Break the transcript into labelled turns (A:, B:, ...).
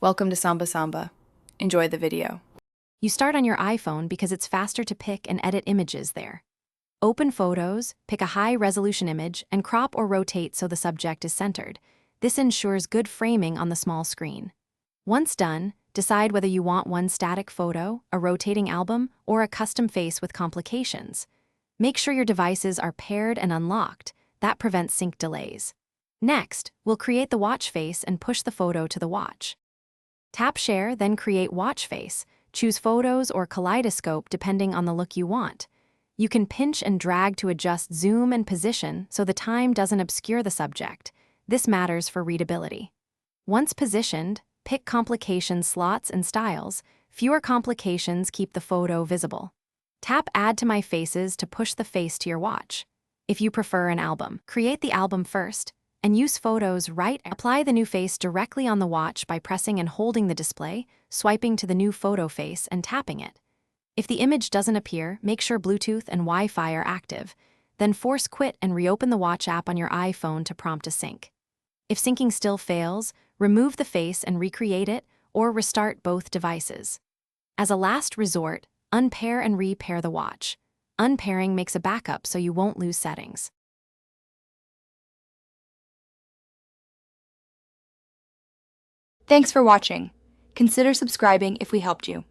A: Welcome to Samba Samba. Enjoy the video.
B: You start on your iPhone because it's faster to pick and edit images there. Open Photos, pick a high-resolution image, and crop or rotate so the subject is centered. This ensures good framing on the small screen. Once done, decide whether you want one static photo, a rotating album, or a custom face with complications. Make sure your devices are paired and unlocked. That prevents sync delays. Next, we'll create the watch face and push the photo to the watch. Tap Share, then create Watch Face. Choose Photos or Kaleidoscope depending on the look you want. You can pinch and drag to adjust zoom and position so the time doesn't obscure the subject. This matters for readability. Once positioned, pick complication slots and styles. Fewer complications keep the photo visible. Tap Add to My Faces to push the face to your watch. If you prefer an album, create the album first, and use Photos right. Apply the new face directly on the watch by pressing and holding the display, swiping to the new photo face, and tapping it. If the image doesn't appear, make sure Bluetooth and Wi-Fi are active. Then force quit and reopen the watch app on your iPhone to prompt a sync. If syncing still fails, remove the face and recreate it, or restart both devices. As a last resort, unpair and repair the watch. Unpairing makes a backup so you won't lose settings.
A: Thanks for watching. Consider subscribing if we helped you.